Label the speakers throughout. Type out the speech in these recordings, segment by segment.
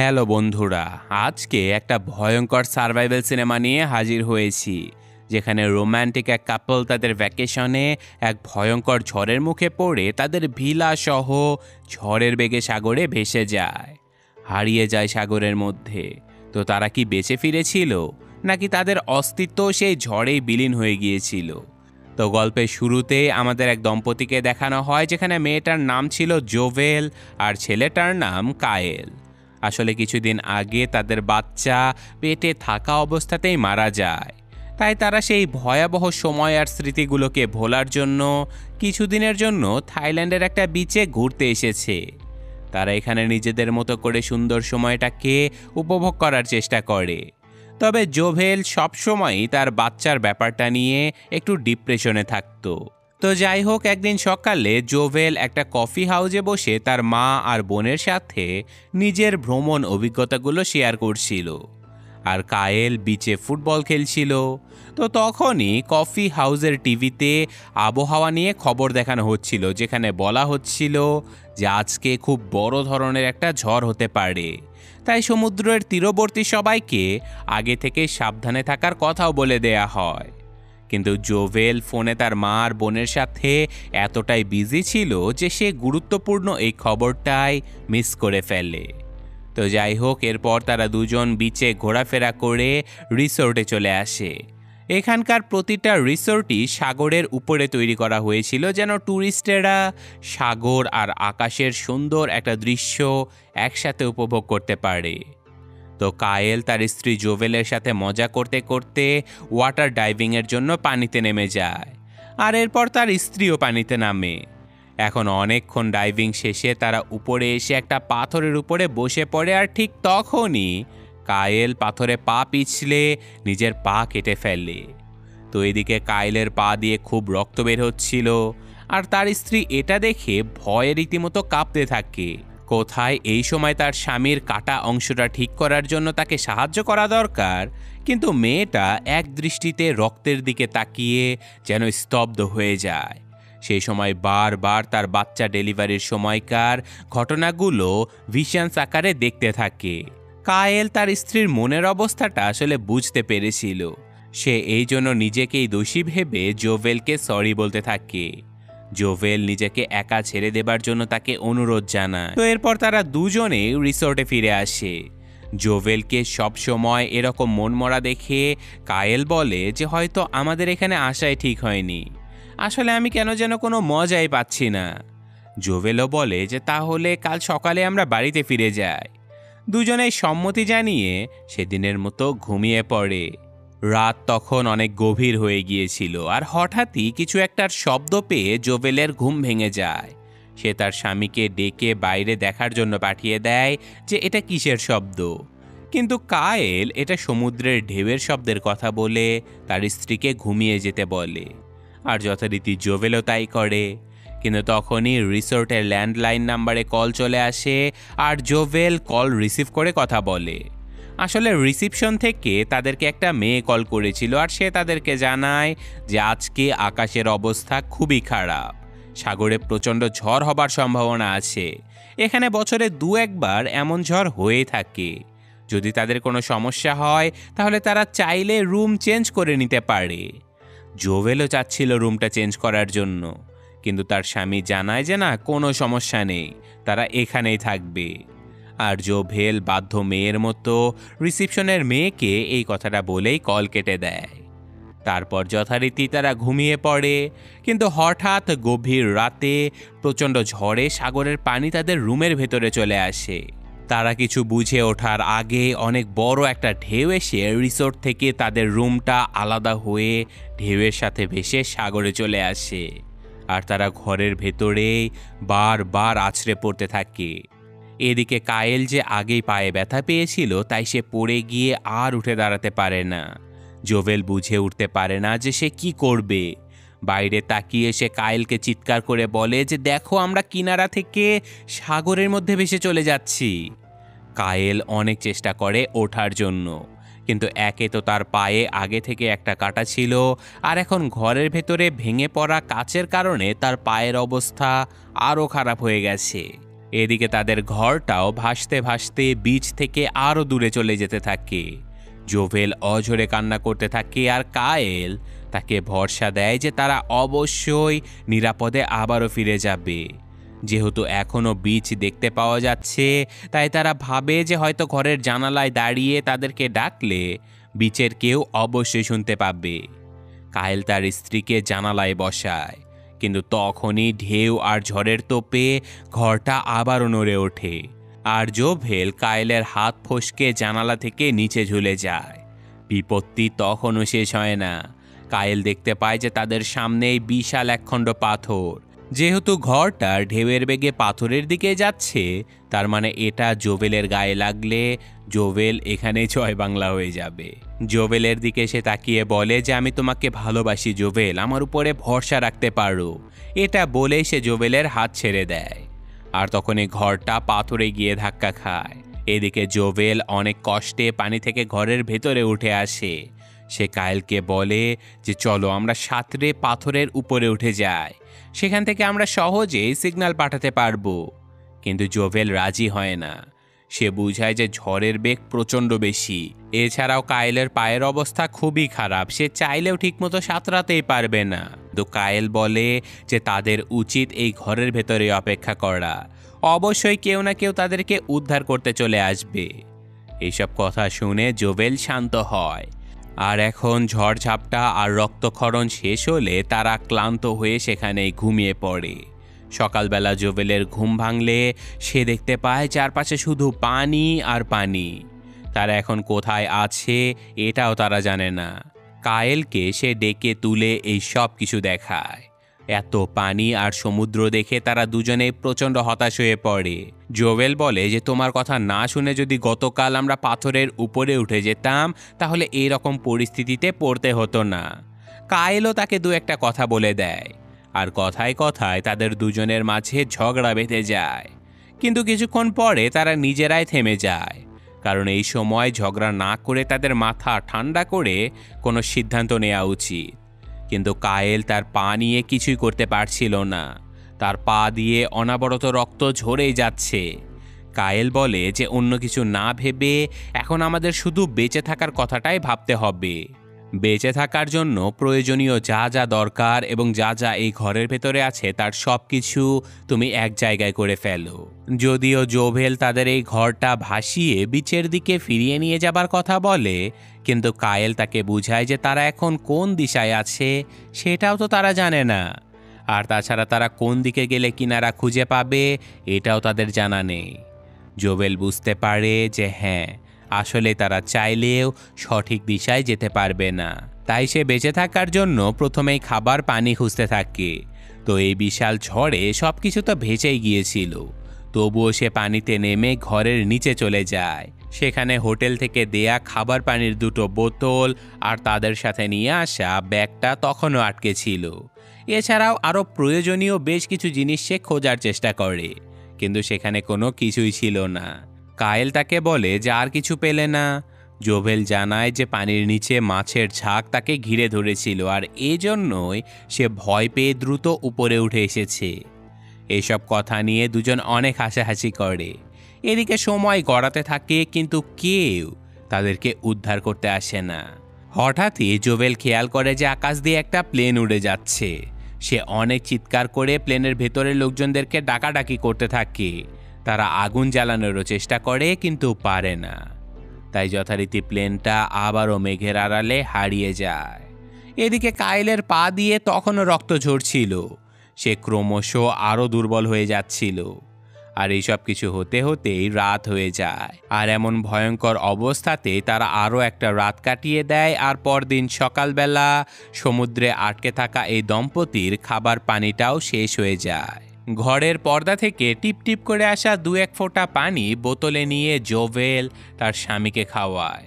Speaker 1: Hello বন্ধুরা, আজকে একটা ভয়ঙ্কর সার্ভাইভাল সিনেমা নিয়ে হাজির হয়েছি, যেখানে রোম্যান্টিক এক কাপল তাদের ভ্যাকেশনে এক ভয়ঙ্কর ঝড়ের মুখে পড়ে তাদের ভিলা সহ ঝড়ের বেগে সাগরে ভেসে যায়, হারিয়ে যায় সাগরের মধ্যে। তো তারা কি বেঁচে ফিরেছিল, নাকি তাদের অস্তিত্ব সেই ঝড়েই বিলীন হয়ে গিয়েছিল? তো গল্পের শুরুতে আমাদের এক দম্পতিকে দেখানো হয়, যেখানে মেয়েটার নাম ছিল জোভেল আর ছেলেটার নাম কায়েল। আসলে কিছুদিন আগে তাদের বাচ্চা পেটে থাকা অবস্থাতেই মারা যায়। তাই তারা সেই ভয়াবহ সময় আর স্মৃতিগুলোকে ভোলার জন্য কিছুদিনের জন্য থাইল্যান্ডের একটা বিচে ঘুরতে এসেছে। তারা এখানে নিজেদের মতো করে সুন্দর সময়টাকে উপভোগ করার চেষ্টা করে। তবে জোভেল সবসময়ই তার বাচ্চার ব্যাপারটা নিয়ে একটু ডিপ্রেশনে থাকতো। তো যাই হোক, একদিন সকালে জোভেল একটা কফি হাউসে বসে তার মা আর বোনের সাথে নিজের ভ্রমণ অভিজ্ঞতাগুলো শেয়ার করছিল, আর কায়েল বিচে ফুটবল খেলছিল। তো তখনই কফি হাউসের টিভিতে আবহাওয়া নিয়ে খবর দেখানো হচ্ছিল, যেখানে বলা হচ্ছিল যে আজকে খুব বড় ধরনের একটা ঝড় হতে পারে। তাই সমুদ্রের তীরবর্তী সবাইকে আগে থেকে সাবধানে থাকার কথাও বলে দেয়া হয়। কিন্তু জোভেল ফোনে তার মা আর বোনের সাথে এতটাই বিজি ছিল যে সে গুরুত্বপূর্ণ এই খবরটাই মিস করে ফেলে। তো যাই হোক, এরপর তারা দুজন বিচে ঘোরাফেরা করে রিসোর্টে চলে আসে। এখানকার প্রতিটা রিসোর্টই সাগরের উপরে তৈরি করা হয়েছিল, যেন ট্যুরিস্টেরা সাগর আর আকাশের সুন্দর একটা দৃশ্য একসাথে উপভোগ করতে পারে। তো কায়েল তার স্ত্রী জোভেলের সাথে মজা করতে করতে ওয়াটার ডাইভিংয়ের জন্য পানিতে নেমে যায়, আর এরপর তার স্ত্রীও পানিতে নামে। এখন অনেকক্ষণ ডাইভিং শেষে তারা উপরে এসে একটা পাথরের উপরে বসে পড়ে, আর ঠিক তখনই কায়েল পাথরে পা পিছলে নিজের পা কেটে ফেলে। তো এদিকে কায়েলের পা দিয়ে খুব রক্ত বের হচ্ছিল, আর তার স্ত্রী এটা দেখে ভয়ে রীতিমতো কাঁপতে থাকে। কোথায় এই সময় তার স্বামীর কাটা অংশটা ঠিক করার জন্য তাকে সাহায্য করা দরকার, কিন্তু মেয়েটা এক দৃষ্টিতে রক্তের দিকে তাকিয়ে যেন স্তব্ধ হয়ে যায়। সেই সময় বারবার তার বাচ্চা ডেলিভারির সময়কার ঘটনাগুলো ভিশনস আকারে দেখতে থাকে। কায়েল তার স্ত্রীর মনের অবস্থাটা আসলে বুঝতে পেরেছিল। সে এই জন্য নিজেকেই দোষী ভেবে জোভেলকে সরি বলতে থাকে। জোভেল নিজেকে একা ছেড়ে দেবার জন্য তাকে অনুরোধ জানায়। তো এরপর তারা দুজনে রিসোর্টে ফিরে আসে। জোভেলকে সব সময় এরকম মনমরা দেখে কায়েল বলে যে হয়তো আমাদের এখানে আসাই ঠিক হয়নি, আসলে আমি কেন যেন কোনো মজাই পাচ্ছি না। জোভেলও বলে যে তাহলে কাল সকালে আমরা বাড়িতে ফিরে যাই। দুজনেই সম্মতি জানিয়ে সেদিনের মতো ঘুমিয়ে পড়ে। রাত তখন অনেক গভীর হয়ে গিয়েছিল, আর হঠাৎই কিছু একটার শব্দ পেয়ে জোভেলের ঘুম ভেঙে যায়। সে তার স্বামীকে ডেকে বাইরে দেখার জন্য পাঠিয়ে দেয় যে এটা কিসের শব্দ। কিন্তু কায়েল এটা সমুদ্রের ঢেউয়ের শব্দের কথা বলে তার স্ত্রীকে ঘুমিয়ে যেতে বলে, আর যথারীতি জোভেলও তাই করে। কিন্তু তখনই রিসোর্টের ল্যান্ডলাইন নাম্বারে কল চলে আসে, আর জোভেল কল রিসিভ করে কথা বলে। আসলে রিসিপশন থেকে তাদেরকে একটা মেয়ে কল করেছিল, আর সে তাদেরকে জানায় যে আজকে আকাশের অবস্থা খুবই খারাপ, সাগরে প্রচণ্ড ঝড় হবার সম্ভাবনা আছে। এখানে বছরে দু একবার এমন ঝড় হয়ে থাকে। যদি তাদের কোনো সমস্যা হয় তাহলে তারা চাইলে রুম চেঞ্জ করে নিতে পারে। জোভেলও চাচ্ছিল রুমটা চেঞ্জ করার জন্য, কিন্তু তার স্বামী জানায় যে না, কোনো সমস্যা নেই, তারা এখানেই থাকবে। আর জোভেল বাধ্য মেয়ের মতো রিসিপশনের মেয়েকে এই কথাটা বলেই কল কেটে দেয়। তারপর যথারীতি তারা ঘুমিয়ে পড়ে। কিন্তু হঠাৎ গভীর রাতে প্রচণ্ড ঝড়ে সাগরের পানি তাদের রুমের ভেতরে চলে আসে। তারা কিছু বুঝে ওঠার আগে অনেক বড় একটা ঢেউ এসে রিসোর্ট থেকে তাদের রুমটা আলাদা হয়ে ঢেউয়ের সাথে ভেসে সাগরে চলে আসে, আর তারা ঘরের ভেতরে বারবার আছড়ে পড়তে থাকে। এদিকে কায়েল যে আগেই পায়ে ব্যথা পেয়েছিল, তাই সে পড়ে গিয়ে আর উঠে দাঁড়াতে পারে না। জোভেল বুঝে উঠতে পারে না যে সে কি করবে। বাইরে তাকিয়ে সে কায়েলকে চিৎকার করে বলে যে দেখো, আমরা কিনারা থেকে সাগরের মধ্যে ভেসে চলে যাচ্ছি। কায়েল অনেক চেষ্টা করে ওঠার জন্য, কিন্তু একে তো তার পায়ে আগে থেকে একটা কাটা ছিল, আর এখন ঘরের ভেতরে ভেঙে পড়া কাচের কারণে তার পায়ের অবস্থা আরও খারাপ হয়ে গেছে। এদিকে তাদের ঘরটাও ভাসতে ভাসতে বিচ থেকে আরও দূরে চলে যেতে থাকে। জোভেল অঝরে কান্না করতে থাকে আর কায়েল তাকে ভরসা দেয় যে তারা অবশ্যই নিরাপদে আবারও ফিরে যাবে। যেহেতু এখনও বিচ দেখতে পাওয়া যাচ্ছে, তাই তারা ভাবে যে হয়তো ঘরের জানালায় দাঁড়িয়ে তাদেরকে ডাকলে বিচের কেউ অবশ্যই শুনতে পাবে। কায়েল তার স্ত্রীকে জানালায় বসায়, কিন্তু তখনই ঢেউ আর ঝড়ের তোপে ঘরটা আবারও নড়ে ওঠে আর জোভেল কায়েলের হাত ফসকে জানালা থেকে নিচে ঝুলে যায়। বিপত্তি তখনও শেষ হয় না। কায়েল দেখতে পায় যে তাদের সামনেই বিশাল একখণ্ড পাথর। যেহেতু ঘরটা ঢেউয়ের বেগে পাথরের দিকে যাচ্ছে, তার মানে এটা জোভেলের গায়ে লাগলে জোভেল এখানে জয় বাংলা হয়ে যাবে। জোভেলের দিকে সে তাকিয়ে বলে যে আমি তোমাকে ভালোবাসি জোভেল, আমার উপরে ভরসা রাখতে পারো। এটা বলে সে জোভেলের হাত ছেড়ে দেয় আর তখনই ঘরটা পাথরে গিয়ে ধাক্কা খায়। এদিকে জোভেল অনেক কষ্টে পানি থেকে ঘরের ভেতরে উঠে আসে। সে কায়েলকে বলে যে চলো আমরা সাঁতরে পাথরের উপরে উঠে যাই, সেখান থেকে আমরা সহজেই সিগন্যাল পাঠাতে পারবো। কিন্তু জোভেল রাজি হয় না। সে বুঝায় যে ঝড়ের বেগ প্রচণ্ড বেশি, এছাড়াও কায়েলের পায়ের অবস্থা খুবই খারাপ, সে চাইলেও ঠিকমতো সাঁতরাতেই পারবে না। তো কায়েল বলে যে তাদের উচিত এই ঘরের ভেতরে অপেক্ষা করা, অবশ্যই কেউ না কেউ তাদেরকে উদ্ধার করতে চলে আসবে। এইসব কথা শুনে জোভেল শান্ত হয়। আর এখন ঝড়ঝাপটা আর রক্তক্ষরণ শেষ হলে তারা ক্লান্ত হয়ে সেখানেই ঘুমিয়ে পড়ে। সকালবেলা জোভেলের ঘুম ভাঙলে সে দেখতে পায় চারপাশে শুধু পানি আর পানি। তারা এখন কোথায় আছে এটাও তারা জানে না। কায়েলকে সে ডেকে তুলে এই সব কিছু দেখায়। এত পানি আর সমুদ্র দেখে তারা দুজনেই প্রচণ্ড হতাশ হয়ে পড়ে। জোভেল বলে যে তোমার কথা না শুনে যদি গতকাল আমরা পাথরের উপরে উঠে যেতাম, তাহলে এই রকম পরিস্থিতিতে পড়তে হতো না। কায়েলও তাকে দু একটা কথা বলে দেয় আর কথায় কথায় তাদের দুজনের মাঝে ঝগড়া বেঁধে যায়। কিন্তু কিছুক্ষণ পরে তারা নিজেরাই থেমে যায়, কারণ এই সময় ঝগড়া না করে তাদের মাথা ঠান্ডা করে কোনো সিদ্ধান্ত নেওয়া উচিত। কিন্তু কায়েল তার পা নিয়ে কিছুই করতে পারছিল না, তার পা দিয়ে অনাবরত রক্ত ঝরেই যাচ্ছে। কায়েল বলে যে অন্য কিছু না ভেবে এখন আমাদের শুধু বেঁচে থাকার কথাটাই ভাবতে হবে। বেঁচে থাকার জন্য প্রয়োজনীয় যা যা দরকার এবং যা যা এই ঘরের ভেতরে আছে তার সব কিছু তুমি এক জায়গায় করে ফেলো। যদিও জোভেল তাদের এই ঘরটা ভাসিয়ে বিচের দিকে ফিরিয়ে নিয়ে যাবার কথা বলে, কিন্তু কায়েল তাকে বুঝায় যে তারা এখন কোন দিশায় আছে সেটাও তো তারা জানে না। আর তাছাড়া তারা কোন দিকে গেলে কিনারা খুঁজে পাবে এটাও তাদের জানা নেই। জোভেল বুঝতে পারে যে হ্যাঁ, আসলে তারা চাইলেও সঠিক দিশায় যেতে পারবে না। তাই সে বেঁচে থাকার জন্য প্রথমেই খাবার পানি খুঁজতে থাকে। তো এই বিশাল ঝড়ে সব কিছু তো ভেসেই গিয়েছিল, তবুও সে পানিতে নেমে ঘরের নিচে চলে যায়। সেখানে হোটেল থেকে দেয়া খাবার পানির দুটো বোতল আর তাদের সাথে নিয়ে আসা ব্যাগটা তখনও আটকে ছিল। এছাড়াও আরও প্রয়োজনীয় বেশ কিছু জিনিস সে খোঁজার চেষ্টা করে, কিন্তু সেখানে কোনো কিছুই ছিল না। কায়েল তাকে বলে যে আর কিছু পেলে না। জোভেল জানায় যে পানির নিচে মাছের ঝাঁক তাকে ঘিরে ধরেছিল আর এজন্যই সে ভয় পেয়ে দ্রুত উপরে উঠে এসেছে। এইসব কথা নিয়ে দুজন অনেক হাসাহাসি করে। এদিকে সময় গড়াতে থাকে, কিন্তু কেউ তাদেরকে উদ্ধার করতে আসে না। হঠাৎই জোভেল খেয়াল করে যে আকাশ দিয়ে একটা প্লেন উড়ে যাচ্ছে। সে অনেক চিৎকার করে প্লেনের ভেতরের লোকজনদেরকে ডাকাডাকি করতে থাকে। তারা আগুন জ্বালানোরও চেষ্টা করে, কিন্তু পারে না। তাই যথারীতি প্লেনটা আবারও মেঘের আড়ালে হারিয়ে যায়। এদিকে কায়েলের পা দিয়ে তখনও রক্ত ঝরছিল। সে ক্রমশ আরও দুর্বল হয়ে যাচ্ছিল। আর এইসব কিছু হতে হতেই রাত হয়ে যায়। আর এমন ভয়ঙ্কর অবস্থাতে তারা আরও একটা রাত কাটিয়ে দেয়। আর পরদিন সকালবেলা সমুদ্রে আটকে থাকা এই দম্পতির খাবার পানিটাও শেষ হয়ে যায়। ঘরের পর্দা থেকে টিপ টিপ করে আসা দু এক ফোঁটা পানি বোতলে নিয়ে জোভেল তার স্বামীকে খাওয়ায়।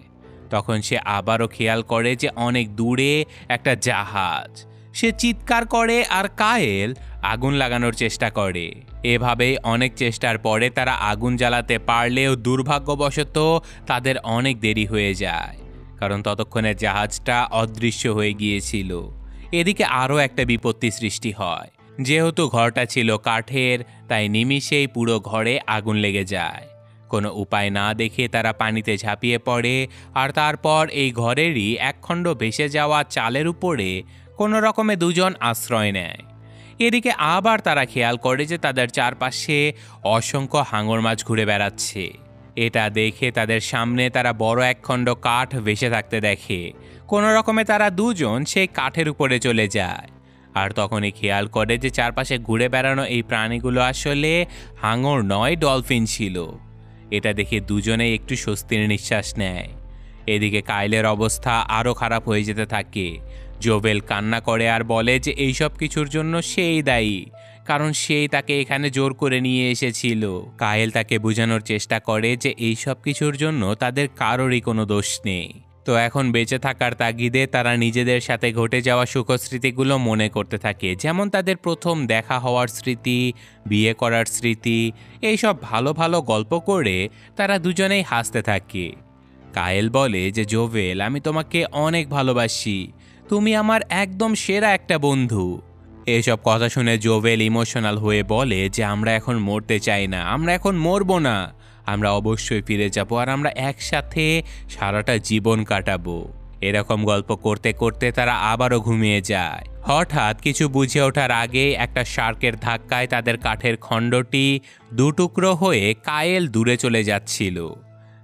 Speaker 1: তখন সে আবারও খেয়াল করে যে অনেক দূরে একটা জাহাজ। সে চিৎকার করে আর কায়েল আগুন লাগানোর চেষ্টা করে। এভাবেই অনেক চেষ্টার পরে তারা আগুন জ্বালাতে পারলেও দুর্ভাগ্যবশত তাদের অনেক দেরি হয়ে যায়, কারণ ততক্ষণে জাহাজটা অদৃশ্য হয়ে গিয়েছিল। এদিকে আরও একটা বিপত্তি সৃষ্টি হয়। যেহেতু ঘরটা ছিল কাঠের, তাই নিমিষেই পুরো ঘরে আগুন লেগে যায়। কোনো উপায় না দেখে তারা পানিতে ঝাঁপিয়ে পড়ে, আর তারপর এই ঘরেরই একখণ্ড ভেসে যাওয়া চালের উপরে কোনো রকমে দুজন আশ্রয় নেয়। এদিকে আবার তারা খেয়াল করে যে তাদের চারপাশে অসংখ্য হাঙর মাছ ঘুরে বেড়াচ্ছে। এটা দেখে তাদের সামনে তারা বড় একখণ্ড কাঠ ভেসে থাকতে দেখে। কোনো রকমে তারা দুজন সেই কাঠের উপরে চলে যায়, আর তখনই খেয়াল করে যে চারপাশে ঘুরে বেড়ানো এই প্রাণীগুলো আসলে হাঙর নয়, ডলফিন ছিল। এটা দেখে দুজনেই একটু স্বস্তির নিঃশ্বাস নেয়। এদিকে কাইলের অবস্থা আরও খারাপ হয়ে যেতে থাকে। জোভেল কান্না করে আর বলে যে এইসব কিছুর জন্য সেই দায়ী, কারণ সেই তাকে এখানে জোর করে নিয়ে এসেছিল। কায়েল তাকে বোঝানোর চেষ্টা করে যে এইসব কিছুর জন্য তাদের কারোরই কোনো দোষ নেই। তো এখন বেঁচে থাকার তাগিদে তারা নিজেদের সাথে ঘটে যাওয়া সুখস্মৃতিগুলো মনে করতে থাকে, যেমন তাদের প্রথম দেখা হওয়ার স্মৃতি, বিয়ে করার স্মৃতি। এইসব ভালো ভালো গল্প করে তারা দুজনেই হাসতে থাকে। কায়েল বলে যে জোভেল, আমি তোমাকে অনেক ভালোবাসি, তুমি আমার একদম সেরা একটা বন্ধু। এসব কথা শুনে জোভেল ইমোশনাল হয়ে বলে যে আমরা এখন মরতে চাই না, আমরা এখন মরবো না, আমরা অবশ্যই ফিরে যাব, আর আমরা একসাথে সারাটা জীবন কাটাবো। এরকম গল্প করতে করতে তারা আবারও ঘুমিয়ে যায়। হঠাৎ কিছু বুঝে ওঠার আগে একটা শার্কের ধাক্কায় তাদের কাঠের খণ্ডটি দুটুকরো হয়ে কায়েল দূরে চলে যাচ্ছিল।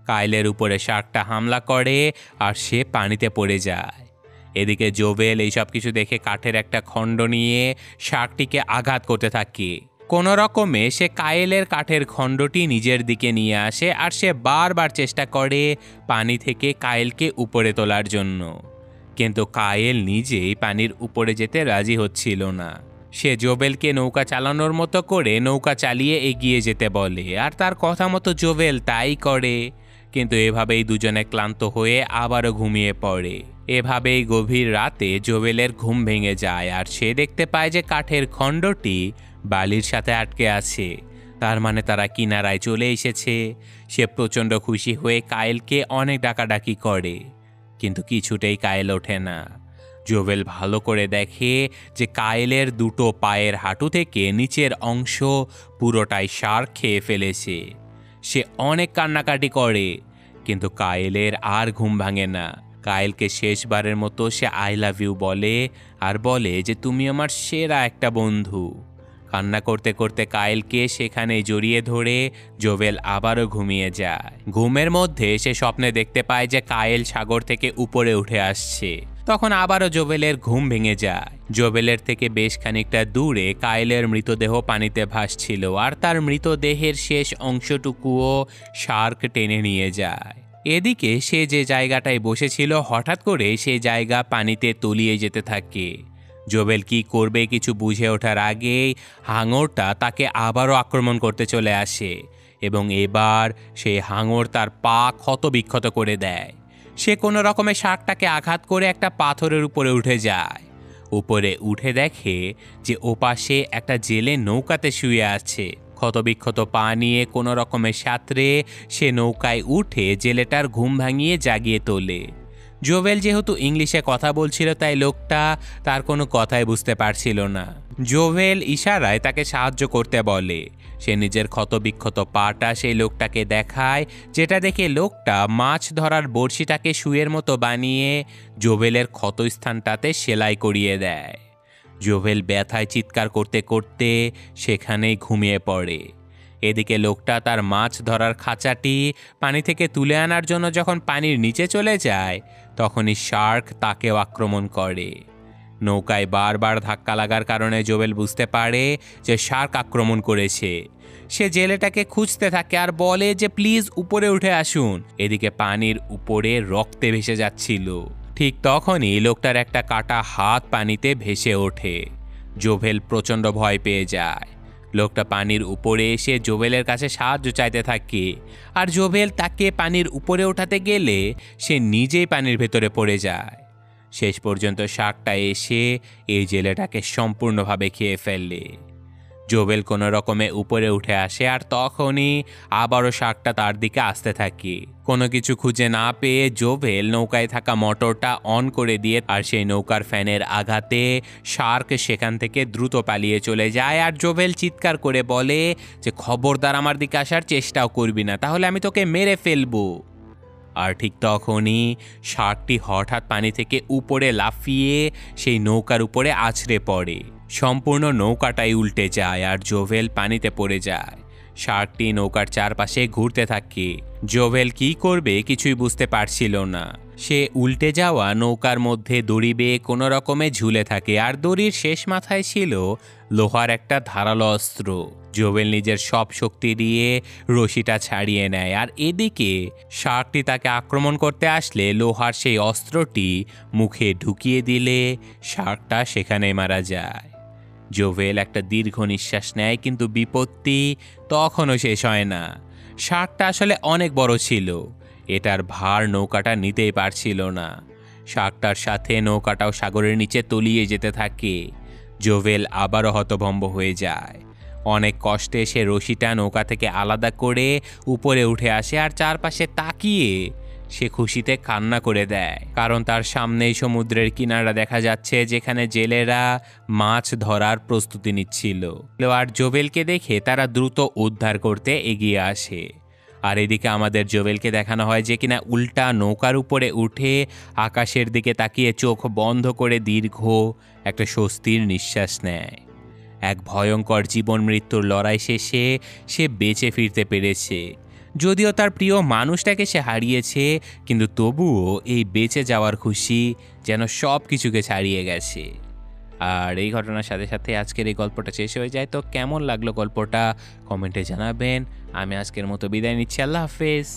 Speaker 1: কায়েলের উপরে শার্কটা হামলা করে আর সে পানিতে পড়ে যায়। এদিকে জোভেল এইসব কিছু দেখে কাঠের একটা খণ্ড নিয়ে শার্কটিকে আঘাত করতে থাকে। কোনো রকমে সে কায়েলের কাঠের খণ্ডটি নিজের দিকে নিয়ে আসে, আর সে বারবার চেষ্টা করে পানি থেকে কায়েলকে উপরে তোলার জন্য, কিন্তু কায়েল নিজেই পানির উপরে যেতে রাজি হচ্ছিল না। সে জোভেলকে নৌকা চালানোর মতো করে নৌকা চালিয়ে এগিয়ে যেতে বলে, আর তার কথা মতো জোভেল তাই করে। কিন্তু এভাবেই দুজনে ক্লান্ত হয়ে আবারও ঘুমিয়ে পড়ে। এভাবেই গভীর রাতে জোভেলের ঘুম ভেঙে যায়, আর সে দেখতে পায় যে কাঠের খণ্ডটি বালির সাথে আটকে আছে। তার মানে তারা কিনারায় চলে এসেছে। সে প্রচণ্ড খুশি হয়ে কায়েলকে অনেক ডাকাডাকি করে, কিন্তু কিছুতেই কায়েল ওঠে না। জোভেল ভালো করে দেখে যে কায়েলের দুটো পায়ের হাঁটু থেকে নিচের অংশ পুরোটাই শার্ক খেয়ে ফেলেছে। সে অনেক কান্নাকাটি করে, কিন্তু কায়েলের আর ঘুম ভাঙে না। কায়েলকে শেষবারের মতো সে আই লাভ ইউ বলে, আর বলে যে তুমি আমার সেরা একটা বন্ধু। কান্না করতে করতে কায়েলকে সেখানেই জড়িয়ে ধরে জোভেল আবারও ঘুমিয়ে যায়। ঘুমের মধ্যে সে স্বপ্নে দেখতে পায় যে কায়েল সাগর থেকে উপরে উঠে আসছে। তখন আবারও জোভেলের ঘুম ভেঙে যায়। জোভেলের থেকে বেশ খানিকটা দূরে কায়েলের মৃতদেহ পানিতে ভাসছিল, আর তার মৃতদেহের শেষ অংশটুকুও শার্ক টেনে নিয়ে যায়। এদিকে সে যে জায়গাটায় বসেছিল হঠাৎ করে সেই জায়গা পানিতে তলিয়ে যেতে থাকে। জোভেল কি করবে কিছু বুঝে ওঠার আগেই হাঙরটা তাকে আবারও আক্রমণ করতে চলে আসে, এবং এবার সেই হাঙর তার পা ক্ষতবিক্ষত করে দেয়। সে কোনো রকমে শার্কটাকে আঘাত করে একটা পাথরের উপরে উঠে যায়। উপরে উঠে দেখে যে ওপাশে একটা জেলে নৌকাতে শুয়ে আছে। ক্ষতবিক্ষত পা নিয়ে কোনো রকমের সাঁতরে সে নৌকায় উঠে জেলেটার ঘুম ভাঙিয়ে জাগিয়ে তোলে। জোভেল যেহেতু ইংলিশে কথা বলছিল, তাই লোকটা তার কোনো কথাই বুঝতে পারছিল না। জোভেল ইশারায় তাকে সাহায্য করতে বলে। সে নিজের ক্ষতবিক্ষত পাটা সেই লোকটাকে দেখায়, যেটা দেখে লোকটা মাছ ধরার বড়শিটাকে শুয়ের মতো বানিয়ে জোভেলের ক্ষতস্থানটাতে সেলাই করিয়ে দেয়। জোভেল ব্যথায় চিৎকার করতে করতে সেখানেই ঘুমিয়ে পড়ে। এদিকে লোকটা তার মাছ ধরার খাঁচাটি পানি থেকে তুলে আনার জন্য যখন পানির নিচে চলে যায়, তখনই শার্ক তাকেও আক্রমণ করে। নৌকায় বারবার ধাক্কা লাগার কারণে জোভেল বুঝতে পারে যে শার্ক আক্রমণ করেছে। সে জেলেটাকে খুঁজতে থাকে আর বলে যে প্লিজ উপরে উঠে আসুন। এদিকে পানির উপরে রক্তে ভেসে যাচ্ছিল। ঠিক তখনই লোকটার একটা কাটা হাত পানিতে ভেসে ওঠে। জোভেল প্রচণ্ড ভয় পেয়ে যায়। লোকটা পানির উপরে এসে জোভেলের কাছে সাহায্য চাইতে থাকে, আর জোভেল তাকে পানির উপরে ওঠাতে গেলে সে নিজেই পানির ভেতরে পড়ে যায়। শেষ পর্যন্ত শার্কটা এসে এই জেলেটাকে সম্পূর্ণভাবে খেয়ে ফেলে। জোভেল কোনো রকমে উপরে উঠে আসে, আর তখনই আবারও শার্কটা তার দিকে আসতে থাকে। কোনো কিছু খুঁজে না পেয়ে জোভেল নৌকায় থাকা মোটরটা অন করে দিয়ে আর সেই নৌকার ফ্যানের আঘাতে শার্ক সেখান থেকে দ্রুত পালিয়ে চলে যায়। আর জোভেল চিৎকার করে বলে যে খবরদার আমার দিকে আসার চেষ্টাও করবি না, তাহলে আমি তোকে মেরে ফেলবো। আর ঠিক তখনই শার্কটি হঠাৎ পানি থেকে উপরে লাফিয়ে সেই নৌকার উপরে আছড়ে পড়ে। সম্পূর্ণ নৌকাটাই উল্টে যায় আর জোভেল পানিতে পড়ে যায়। শার্কটি নৌকার চারপাশে ঘুরতে থাকে। জোভেল কি করবে কিছুই বুঝতে পারছিল না। সে উল্টে যাওয়া নৌকার মধ্যে দড়ি বেয়ে কোনো রকমে ঝুলে থাকে আর দড়ির শেষ মাথায় ছিল লোহার একটা ধারালো অস্ত্র। জোভেল নিজের সব শক্তি দিয়ে রশিটা ছাড়িয়ে নেয় আর এদিকে শার্কটি তাকে আক্রমণ করতে আসলে লোহার সেই অস্ত্রটি মুখে ঢুকিয়ে দিলে শার্কটা সেখানে মারা যায়। জোভেল একটা দীর্ঘ নিঃশ্বাস নেয়, কিন্তু বিপত্তি তখনও শেষ হয় না। শার্কটা আসলে অনেক বড় ছিল, এটার ভার নৌকাটা নিতেই পারছিল না। শার্কটার সাথে নৌকাটাও সাগরের নিচে তলিয়ে যেতে থাকে। জোভেল আবারও হতভম্ব হয়ে যায়। অনেক কষ্টে সে রশিটা নৌকা থেকে আলাদা করে উপরে উঠে আসে আর চারপাশে তাকিয়ে সে খুশিতে কান্না করে দেয়, কারণ তার সামনেই সমুদ্রের কিনারা দেখা যাচ্ছে যেখানে জেলেরা মাছ ধরার প্রস্তুতি নিচ্ছিল। আর জোভেলকে দেখে তারা দ্রুত উদ্ধার করতে এগিয়ে আসে। আর এদিকে আমাদের জোভেলকে দেখানো হয় যে কিনা উল্টা নৌকার উপরে উঠে আকাশের দিকে তাকিয়ে চোখ বন্ধ করে দীর্ঘ একটা স্বস্তির নিঃশ্বাস নেয়। এক ভয়ঙ্কর জীবন মৃত্যুর লড়াই শেষে সে বেঁচে ফিরতে পেরেছে। যদিও তার প্রিয় মানুষটাকে সে হারিয়েছে, কিন্তু তবুও এই বেঁচে যাওয়ার খুশি যেন সব কিছুকে ছাড়িয়ে গেছে। আর এই ঘটনার সাথে সাথে আজকের এই গল্পটা শেষ হয়ে যায়। তো কেমন লাগলো গল্পটা কমেন্টে জানাবেন। আমি আজকের মতো বিদায় নিচ্ছি। আল্লাহ হাফেজ।